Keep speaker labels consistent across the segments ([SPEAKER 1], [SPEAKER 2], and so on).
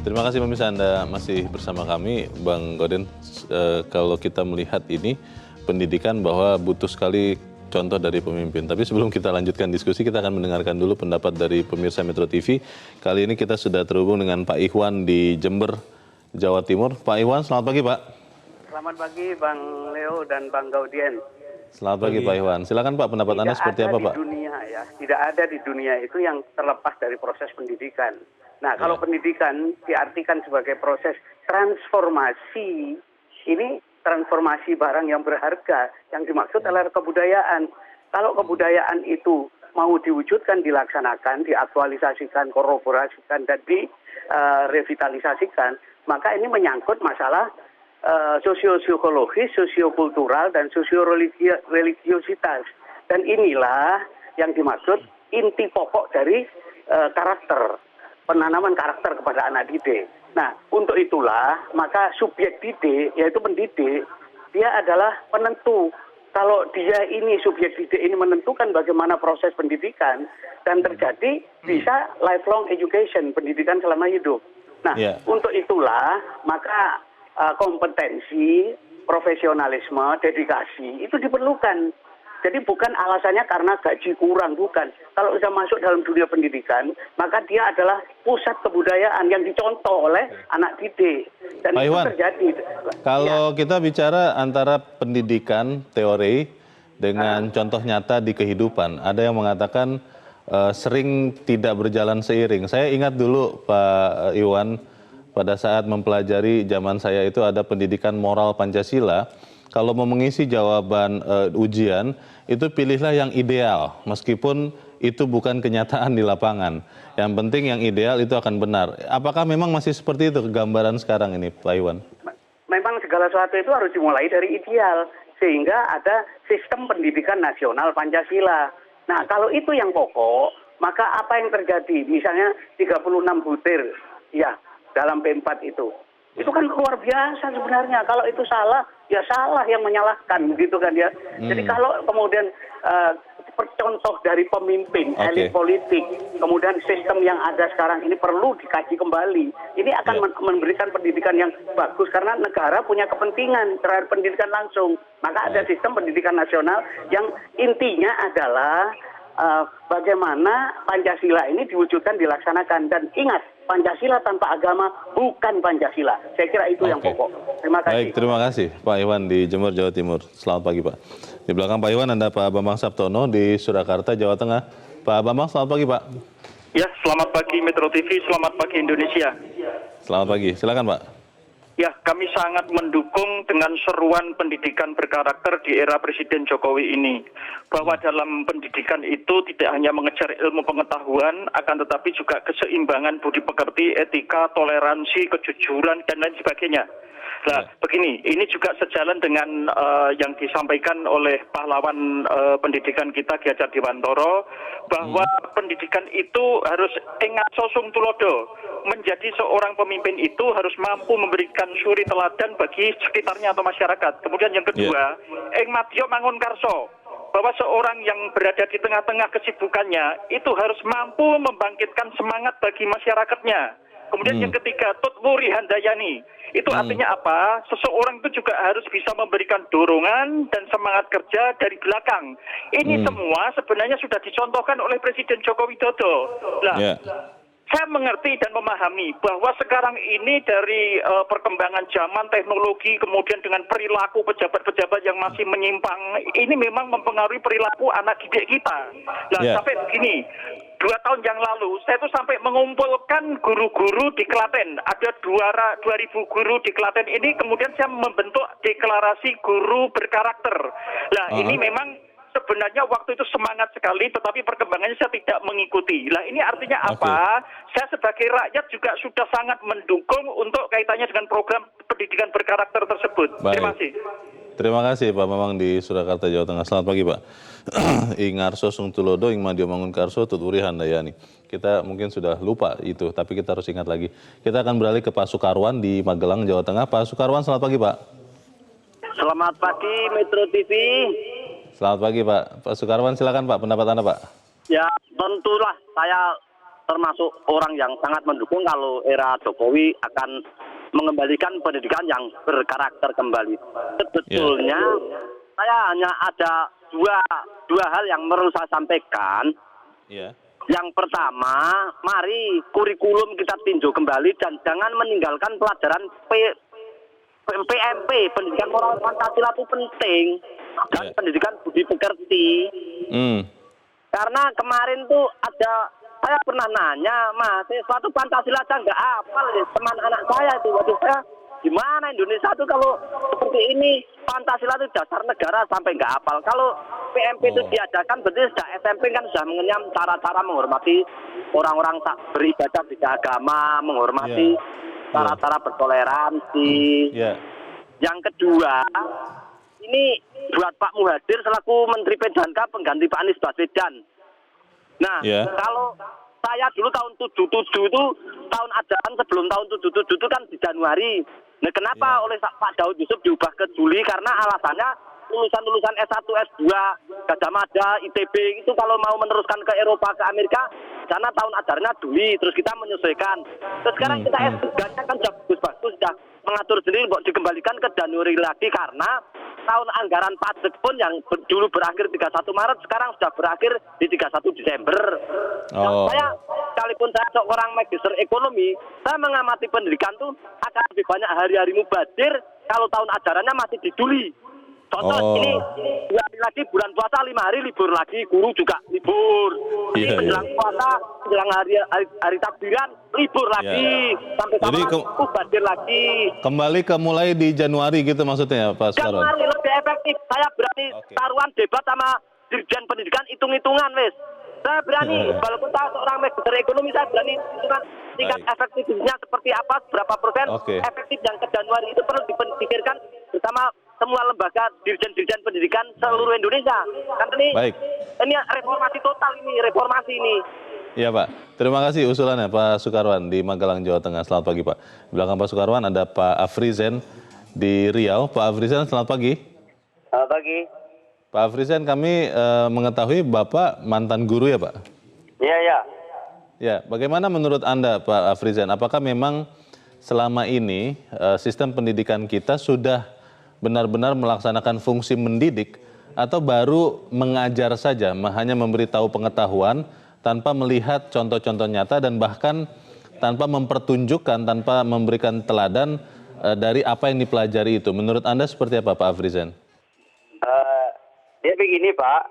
[SPEAKER 1] Terima kasih pemirsa, Anda masih bersama kami, Bang Goden. Kalau kita melihat ini, pendidikan bahwa butuh sekali contoh dari pemimpin. Tapi sebelum kita lanjutkan diskusi, kita akan mendengarkan dulu pendapat dari pemirsa Metro TV. Kali ini kita sudah terhubung dengan Pak Ikhwan di Jember, Jawa Timur. Pak Ikhwan, selamat pagi Pak.
[SPEAKER 2] Selamat pagi Bang Leo dan Bang Gaudien.
[SPEAKER 1] Selamat pagi Pak Ikhwan. Silakan Pak, pendapat Anda seperti apa Pak?
[SPEAKER 2] Tidak ada di dunia itu yang terlepas dari proses pendidikan. Nah, kalau pendidikan diartikan sebagai proses transformasi, ini transformasi barang yang berharga, yang dimaksud adalah kebudayaan. Kalau kebudayaan itu mau diwujudkan, dilaksanakan, diaktualisasikan, korporasikan, dan direvitalisasikan, maka ini menyangkut masalah sosio-psikologis, sosiokultural, dan sosio-religiositas. Dan inilah yang dimaksud inti pokok dari karakter, penanaman karakter kepada anak didik. Nah, untuk itulah maka subjek didik, yaitu pendidik, dia adalah penentu. Kalau dia ini, subjek didik ini menentukan bagaimana proses pendidikan, dan terjadi bisa lifelong education, pendidikan selama hidup. Nah, untuk itulah maka kompetensi, profesionalisme, dedikasi itu diperlukan. Jadi bukan alasannya karena gaji kurang, bukan. Kalau sudah masuk dalam dunia pendidikan, maka dia adalah pusat kebudayaan yang dicontoh oleh anak didik. Dan
[SPEAKER 1] Pak
[SPEAKER 2] itu
[SPEAKER 1] Ikhwan,
[SPEAKER 2] terjadi.
[SPEAKER 1] kalau kita bicara antara pendidikan teori dengan contoh nyata di kehidupan, ada yang mengatakan sering tidak berjalan seiring. Saya ingat dulu Pak Iwan, pada saat mempelajari zaman saya itu ada pendidikan moral Pancasila. Kalau mau mengisi jawaban ujian, itu pilihlah yang ideal, meskipun itu bukan kenyataan di lapangan. Yang penting yang ideal itu akan benar. Apakah memang masih seperti itu gambaran sekarang ini, Pak Iwan?
[SPEAKER 2] Memang segala sesuatu itu harus dimulai dari ideal, sehingga ada sistem pendidikan nasional Pancasila. Nah, kalau itu yang pokok, maka apa yang terjadi? Misalnya 36 butir, ya, dalam P4 itu. Itu kan luar biasa sebenarnya. Kalau itu salah, ya salah yang menyalahkan, begitu kan ya. Jadi kalau kemudian contoh dari pemimpin, elit politik, kemudian sistem yang ada sekarang ini perlu dikaji kembali. Ini akan memberikan pendidikan yang bagus karena negara punya kepentingan terhadap pendidikan langsung. Maka ada sistem pendidikan nasional yang intinya adalah bagaimana Pancasila ini diwujudkan, dilaksanakan. Dan ingat, Pancasila tanpa agama bukan Pancasila. Saya kira itu yang pokok. Terima kasih.
[SPEAKER 1] Baik, terima kasih Pak Iwan di Jember, Jawa Timur. Selamat pagi Pak. Di belakang Pak Iwan ada Pak Bambang Saptono di Surakarta, Jawa Tengah. Pak Bambang, selamat pagi Pak.
[SPEAKER 3] Ya, selamat pagi Metro TV, selamat pagi Indonesia.
[SPEAKER 1] Selamat pagi, silakan Pak.
[SPEAKER 3] Ya, kami sangat mendukung dengan seruan pendidikan berkarakter di era Presiden Jokowi ini. Bahwa dalam pendidikan itu tidak hanya mengejar ilmu pengetahuan, akan tetapi juga keseimbangan budi pekerti, etika, toleransi, kejujuran, dan lain sebagainya. Nah, begini, ini juga sejalan dengan yang disampaikan oleh pahlawan pendidikan kita, Ki Hajar Dewantara, bahwa pendidikan itu harus engat sosung tulodo. Menjadi seorang pemimpin itu harus mampu memberikan suri teladan bagi sekitarnya atau masyarakat. Kemudian yang kedua, ing madya mangun karso, bahwa seorang yang berada di tengah-tengah kesibukannya itu harus mampu membangkitkan semangat bagi masyarakatnya. Kemudian yang ketiga, tutwuri handayani. Itu artinya apa? Seseorang itu juga harus bisa memberikan dorongan dan semangat kerja dari belakang. Ini semua sebenarnya sudah dicontohkan oleh Presiden Joko Widodo. Nah, saya mengerti dan memahami bahwa sekarang ini dari perkembangan zaman teknologi, kemudian dengan perilaku pejabat-pejabat yang masih menyimpang, ini memang mempengaruhi perilaku anak didik kita. Nah, sampai begini, 2 tahun yang lalu, saya tuh sampai mengumpulkan guru-guru di Klaten. Ada 2.000 guru di Klaten ini, kemudian saya membentuk deklarasi guru berkarakter. Nah, ini memang sebenarnya waktu itu semangat sekali, tetapi perkembangannya saya tidak mengikuti. Nah, ini artinya apa? Saya sebagai rakyat juga sudah sangat mendukung untuk kaitannya dengan program pendidikan berkarakter tersebut. Terima kasih.
[SPEAKER 1] Terima kasih Pak Mamang di Surakarta, Jawa Tengah. Selamat pagi Pak. Ing ngarso sung tulodo, ing madya mangun karso, tuturi handayani. Kita mungkin sudah lupa itu, tapi kita harus ingat lagi. Kita akan beralih ke Pak Sukarwan di Magelang, Jawa Tengah. Pak Sukarwan, selamat pagi Pak.
[SPEAKER 4] Selamat pagi Metro TV.
[SPEAKER 1] Selamat pagi Pak. Pak Sukarwan, silakan Pak, pendapat Anda Pak.
[SPEAKER 4] Ya, tentulah saya termasuk orang yang sangat mendukung kalau era Jokowi akan mengembalikan pendidikan yang berkarakter kembali. Sebetulnya saya hanya ada dua hal yang perlu saya sampaikan.
[SPEAKER 1] Ya.
[SPEAKER 4] Yang pertama, mari kurikulum kita tinjau kembali dan jangan meninggalkan pelajaran PMP, pendidikan moral Pancasila itu penting, dan pendidikan budi pekerti. Karena kemarin tuh saya pernah nanya, mahasiswa tuh Pancasila aja nggak hafal, teman anak saya itu, waduh saya gimana Indonesia tuh kalau seperti ini, Pancasila itu dasar negara sampai nggak hafal. Kalau PMP itu diadakan berarti sejak SMP kan sudah mengenyam cara-cara menghormati orang-orang beribadah beda agama, menghormati cara-cara bertoleransi. Yang kedua, ini buat Pak Muhadjir selaku Menteri PDHK pengganti Pak Anies Baswedan. Nah, kalau saya dulu tahun 77 itu, tahun ajaran sebelum tahun 77 itu kan di Januari. Nah, kenapa oleh Pak Daud Yusuf diubah ke Juli? Karena alasannya lulusan S1, S2, Gadjah Mada, ITB itu kalau mau meneruskan ke Eropa, ke Amerika, karena tahun ajarannya Juli, terus kita menyesuaikan. Terus sekarang kita S3-nya kan sudah bagus-bagus, sudah mengatur sendiri, mau dikembalikan ke Januari lagi, karena tahun anggaran pajak pun yang dulu berakhir 31 Maret, sekarang sudah berakhir di 31 Desember. Saya, sekalipun saya seorang magister ekonomi, saya mengamati pendidikan tuh akan lebih banyak hari-hari mubazir kalau tahun ajarannya masih di Juli. Contoh ini 2 hari lagi bulan puasa, 5 hari libur lagi, guru juga libur. Jadi menjelang puasa, menjelang hari takbiran libur lagi, sampai mubazir lagi.
[SPEAKER 1] Kembali ke mulai di Januari gitu maksudnya Pak Sukarwan?
[SPEAKER 4] Januari lebih efektif. Saya berani taruhan debat sama Dirjen Pendidikan hitung-hitungan wes. Saya berani, walaupun saya seorang magister ekonomi, saya berani hitungan tingkat efektifnya seperti apa, berapa persen efektif yang ke Januari itu perlu dipikirkan bersama semua lembaga dirjen-dirjen pendidikan seluruh Indonesia. Karena ini reformasi total ini, reformasi ini.
[SPEAKER 1] Iya Pak, terima kasih usulannya Pak Sukarwan di Magelang, Jawa Tengah. Selamat pagi Pak. Di belakang Pak Sukarwan ada Pak Afrizen di Riau. Pak Afrizen, selamat pagi.
[SPEAKER 4] Selamat pagi.
[SPEAKER 1] Pak Afrizen, kami mengetahui Bapak mantan guru ya Pak?
[SPEAKER 4] Iya, iya.
[SPEAKER 1] Ya, bagaimana menurut Anda Pak Afrizen? Apakah memang selama ini sistem pendidikan kita sudah benar-benar melaksanakan fungsi mendidik atau baru mengajar saja, hanya memberitahu pengetahuan tanpa melihat contoh-contoh nyata dan bahkan tanpa mempertunjukkan, tanpa memberikan teladan dari apa yang dipelajari itu? Menurut Anda seperti apa Pak Afrizen?
[SPEAKER 4] Dia begini Pak,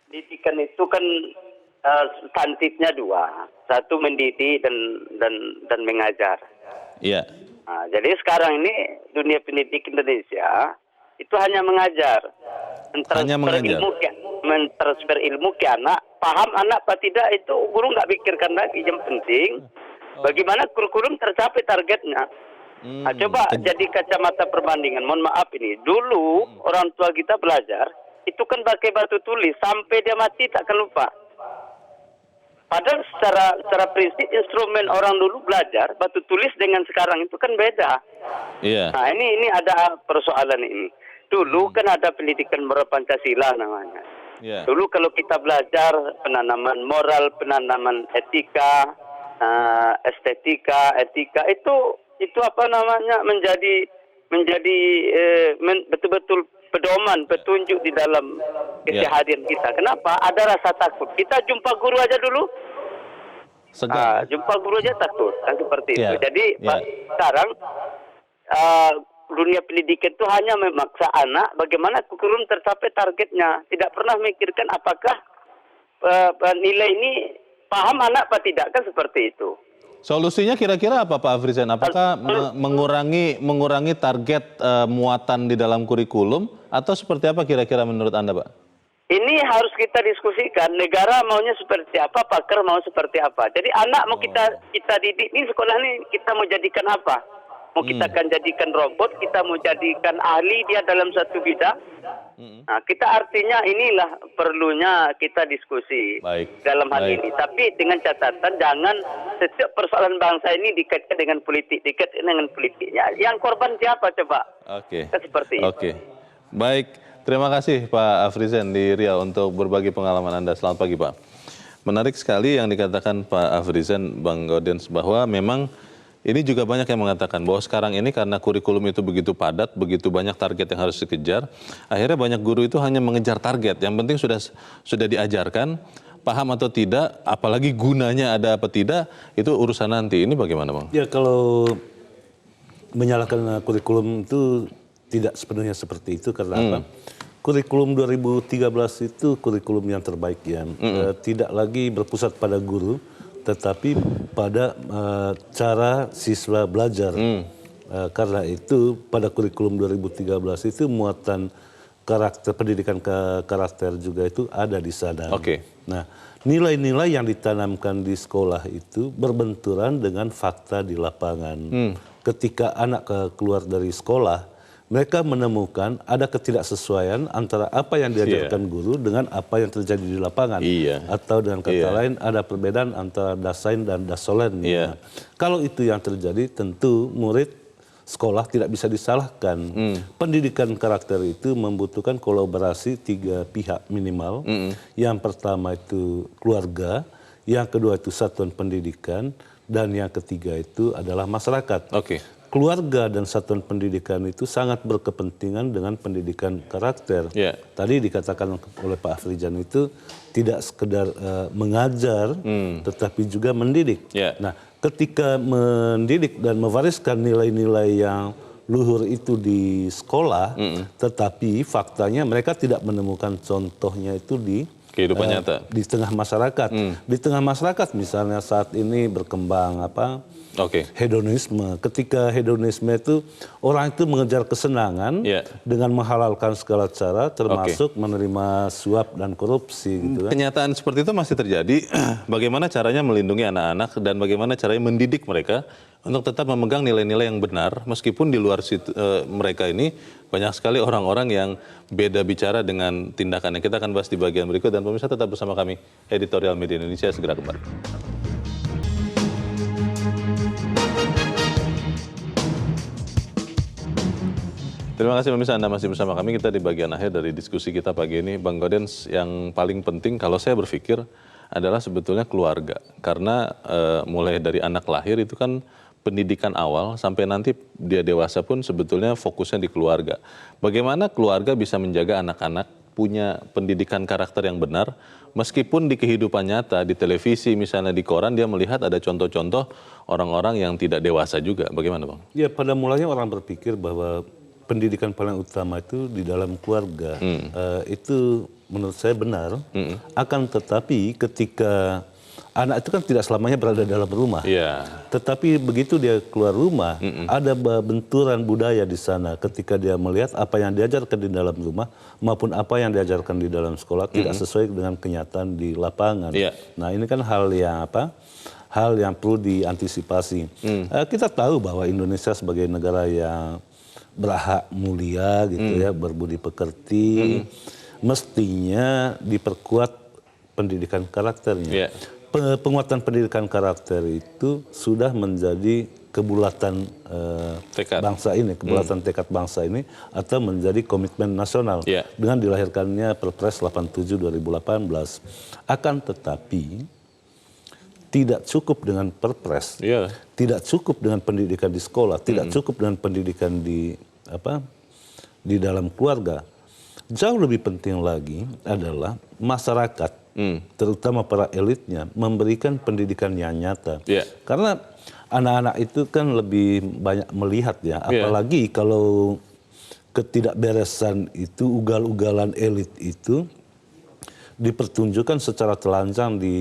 [SPEAKER 4] pendidikan itu kan substantifnya dua, satu mendidik dan mengajar.
[SPEAKER 1] Iya.
[SPEAKER 4] Nah, jadi sekarang ini dunia pendidik Indonesia itu hanya mengajar, mentransfer ilmu ke anak, paham anak apa tidak itu guru nggak pikirkan lagi. Yang penting bagaimana kurikulum tercapai targetnya. Nah, coba jadi kacamata perbandingan. Mohon maaf ini, dulu orang tua kita belajar itu kan pakai batu tulis sampai dia mati tak akan lupa. Padahal secara prinsip instrumen orang dulu belajar batu tulis dengan sekarang itu kan beda.
[SPEAKER 1] Iya.
[SPEAKER 4] Nah ini ada persoalan ini. Dulu kan ada pendidikan moral Pancasila namanya.
[SPEAKER 1] Yeah.
[SPEAKER 4] Dulu kalau kita belajar penanaman moral, penanaman etika, estetika, etika itu apa namanya menjadi betul-betul pedoman, petunjuk di dalam keseharian kita. Kenapa? Ada rasa takut. Kita jumpa guru aja dulu. Jumpa guru aja takut. Kan seperti itu. Jadi sekarang dunia pendidikan itu hanya memaksa anak bagaimana kurikulum tercapai targetnya. Tidak pernah memikirkan apakah nilai ini paham anak apa tidak, kan seperti itu.
[SPEAKER 1] Solusinya kira-kira apa Pak Afrizen? Apakah mengurangi target muatan di dalam kurikulum atau seperti apa kira-kira menurut Anda Pak?
[SPEAKER 4] Ini harus kita diskusikan. Negara maunya seperti apa, pakar mau seperti apa. Jadi anak mau kita didik ini sekolah ini kita mau jadikan apa? Mau kita akan jadikan robot, kita mau jadikan ahli dia dalam satu bidang. Nah, kita artinya inilah perlunya kita diskusi dalam hal ini. Tapi dengan catatan jangan setiap persoalan bangsa ini dikaitkan dengan politik, dikaitkan dengan politiknya. Yang korban siapa coba?
[SPEAKER 1] Oke.
[SPEAKER 4] Seperti itu.
[SPEAKER 1] Baik, terima kasih Pak Afrizen di Riau untuk berbagi pengalaman Anda. Selamat pagi Pak. Menarik sekali yang dikatakan Pak Afrizan, Bang Gaudens, bahwa memang ini juga banyak yang mengatakan bahwa sekarang ini karena kurikulum itu begitu padat, begitu banyak target yang harus dikejar, akhirnya banyak guru itu hanya mengejar target. Yang penting sudah diajarkan, paham atau tidak, apalagi gunanya ada apa tidak, itu urusan nanti. Ini bagaimana, Bang?
[SPEAKER 5] Ya, kalau menyalahkan kurikulum itu tidak sepenuhnya seperti itu, karena apa? Kurikulum 2013 itu kurikulum yang terbaik ya. Tidak lagi berpusat pada guru, tetapi pada cara siswa belajar. Karena itu pada kurikulum 2013 itu muatan karakter, pendidikan karakter juga itu ada di sana. Nah, nilai-nilai yang ditanamkan di sekolah itu berbenturan dengan fakta di lapangan. Ketika anak keluar dari sekolah, mereka menemukan ada ketidaksesuaian antara apa yang diajarkan guru dengan apa yang terjadi di lapangan. Atau dengan kata lain, ada perbedaan antara dasain dan dasolen. Nah, kalau itu yang terjadi, tentu murid sekolah tidak bisa disalahkan. Pendidikan karakter itu membutuhkan kolaborasi 3 pihak minimal. Yang pertama itu keluarga, yang kedua itu satuan pendidikan, dan yang ketiga itu adalah masyarakat. Keluarga dan satuan pendidikan itu sangat berkepentingan dengan pendidikan karakter. Tadi dikatakan oleh Pak Afrizan itu tidak sekedar mengajar, tetapi juga mendidik. Nah, ketika mendidik dan mewariskan nilai-nilai yang luhur itu di sekolah, tetapi faktanya mereka tidak menemukan contohnya itu di
[SPEAKER 1] kehidupan nyata,
[SPEAKER 5] di tengah masyarakat. Di tengah masyarakat misalnya saat ini berkembang hedonisme. Ketika hedonisme itu orang itu mengejar kesenangan dengan menghalalkan segala cara, termasuk menerima suap dan korupsi. Gitu kan.
[SPEAKER 1] Kenyataan seperti itu masih terjadi. Bagaimana caranya melindungi anak-anak dan bagaimana caranya mendidik mereka untuk tetap memegang nilai-nilai yang benar, meskipun di luar mereka ini banyak sekali orang-orang yang beda bicara dengan tindakannya. Kita akan bahas di bagian berikut, dan pemirsa tetap bersama kami, Editorial Media Indonesia segera kembali. Terima kasih pemirsa, Anda masih bersama kami. Kita di bagian akhir dari diskusi kita pagi ini. Bang Gaudens, yang paling penting kalau saya berpikir adalah sebetulnya keluarga. Karena mulai dari anak lahir itu kan pendidikan awal sampai nanti dia dewasa pun sebetulnya fokusnya di keluarga. Bagaimana keluarga bisa menjaga anak-anak punya pendidikan karakter yang benar, meskipun di kehidupan nyata, di televisi misalnya, di koran, dia melihat ada contoh-contoh orang-orang yang tidak dewasa juga. Bagaimana, Bang?
[SPEAKER 5] Ya, pada mulanya orang berpikir bahwa pendidikan paling utama itu di dalam keluarga. Itu menurut saya benar. Akan tetapi ketika anak itu kan tidak selamanya berada dalam rumah. Tetapi begitu dia keluar rumah, ada benturan budaya di sana. Ketika dia melihat apa yang diajarkan di dalam rumah maupun apa yang diajarkan di dalam sekolah tidak sesuai dengan kenyataan di lapangan. Nah, ini kan hal yang perlu diantisipasi. Kita tahu bahwa Indonesia sebagai negara yang berhak mulia gitu ya, berbudi pekerti, mestinya diperkuat pendidikan karakternya. Penguatan pendidikan karakter itu sudah menjadi kebulatan bangsa ini, kebulatan tekad bangsa ini, atau menjadi komitmen nasional dengan dilahirkannya Perpres 87 2018. Akan tetapi tidak cukup dengan Perpres, tidak cukup dengan pendidikan di sekolah, tidak cukup dengan pendidikan di dalam keluarga. Jauh lebih penting lagi adalah masyarakat, terutama para elitnya, memberikan pendidikan yang nyata. Karena anak-anak itu kan lebih banyak melihat ya, apalagi kalau ketidakberesan itu, ugal-ugalan elit itu dipertunjukkan secara telanjang di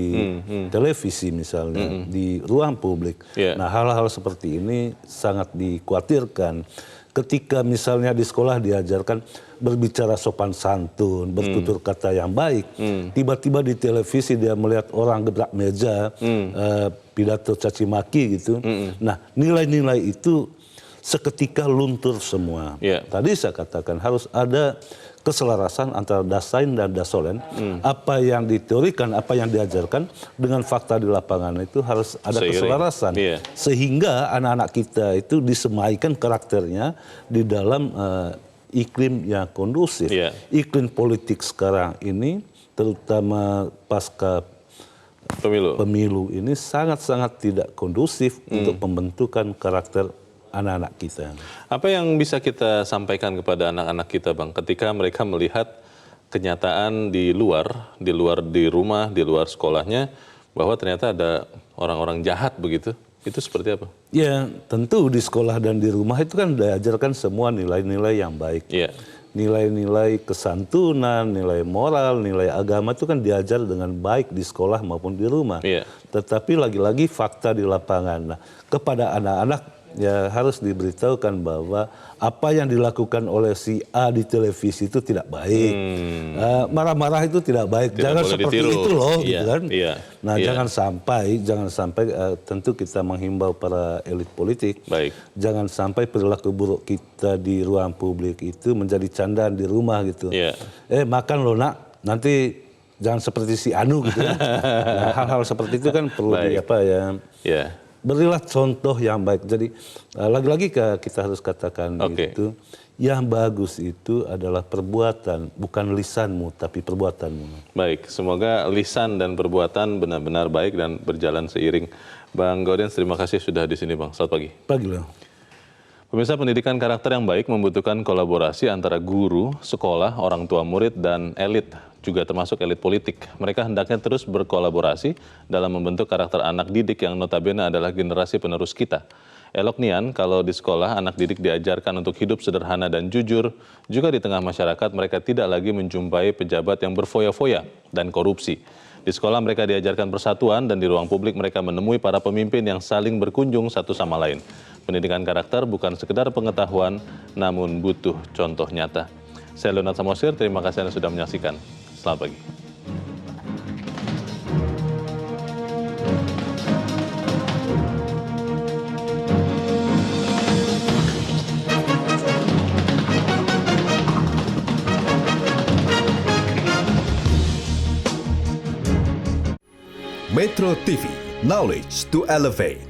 [SPEAKER 5] televisi misalnya, di ruang publik. Nah, hal-hal seperti ini sangat dikhawatirkan. Ketika misalnya di sekolah diajarkan berbicara sopan santun, bertutur kata yang baik, tiba-tiba di televisi dia melihat orang gebrak meja, pidato caci maki gitu. Nah, nilai-nilai itu seketika luntur semua. Tadi saya katakan harus ada keselarasan antara dasain dan dasolen. Apa yang diteorikan, apa yang diajarkan dengan fakta di lapangan itu harus ada keselarasan. Sehingga anak-anak kita itu disemaikan karakternya di dalam iklim yang kondusif. Iklim politik sekarang ini, terutama pasca pemilu ini sangat-sangat tidak kondusif untuk pembentukan karakter anak-anak kita.
[SPEAKER 1] Apa yang bisa kita sampaikan kepada anak-anak kita, Bang, ketika mereka melihat kenyataan di luar di rumah, di luar sekolahnya, bahwa ternyata ada orang-orang jahat begitu? Itu seperti apa?
[SPEAKER 5] Ya, tentu di sekolah dan di rumah itu kan diajarkan semua nilai-nilai yang baik.
[SPEAKER 1] Iya.
[SPEAKER 5] Nilai-nilai kesantunan, nilai moral, nilai agama itu kan diajar dengan baik di sekolah maupun di rumah.
[SPEAKER 1] Iya.
[SPEAKER 5] Tetapi lagi-lagi fakta di lapangan. Nah, kepada anak-anak ya harus diberitahukan bahwa apa yang dilakukan oleh si A di televisi itu tidak baik. Marah-marah itu tidak baik.
[SPEAKER 1] Tidak
[SPEAKER 5] Jangan
[SPEAKER 1] boleh
[SPEAKER 5] seperti
[SPEAKER 1] ditiru.
[SPEAKER 5] itu loh,
[SPEAKER 1] Iya,
[SPEAKER 5] gitu kan.
[SPEAKER 1] iya,
[SPEAKER 5] Nah,
[SPEAKER 1] iya.
[SPEAKER 5] jangan sampai tentu kita menghimbau para elit politik.
[SPEAKER 1] Baik.
[SPEAKER 5] Jangan sampai perilaku buruk kita di ruang publik itu menjadi candaan di rumah gitu.
[SPEAKER 1] Iya.
[SPEAKER 5] Makan lo nak, nanti jangan seperti si Anu gitu ya. Nah, hal-hal seperti itu kan perlu
[SPEAKER 1] Baik. Iya.
[SPEAKER 5] berilah contoh yang baik. Jadi lagi-lagi kita harus katakan
[SPEAKER 1] Oke.
[SPEAKER 5] itu yang bagus itu adalah perbuatan, bukan lisanmu tapi perbuatanmu.
[SPEAKER 1] Baik, semoga lisan dan perbuatan benar-benar baik dan berjalan seiring. Bang Gaudens, terima kasih sudah di sini, Bang. Selamat pagi.
[SPEAKER 5] Pagi loh.
[SPEAKER 1] Pemirsa, pendidikan karakter yang baik membutuhkan kolaborasi antara guru, sekolah, orang tua murid, dan elit, juga termasuk elit politik. Mereka hendaknya terus berkolaborasi dalam membentuk karakter anak didik yang notabene adalah generasi penerus kita. Elok nian kalau di sekolah anak didik diajarkan untuk hidup sederhana dan jujur, juga di tengah masyarakat mereka tidak lagi menjumpai pejabat yang berfoya-foya dan korupsi. Di sekolah mereka diajarkan persatuan dan di ruang publik mereka menemui para pemimpin yang saling berkunjung satu sama lain. Pendidikan karakter bukan sekedar pengetahuan, namun butuh contoh nyata. Saya Leonard Samosir, terima kasih Anda sudah menyaksikan. Selamat pagi.
[SPEAKER 6] Metro TV, knowledge to elevate.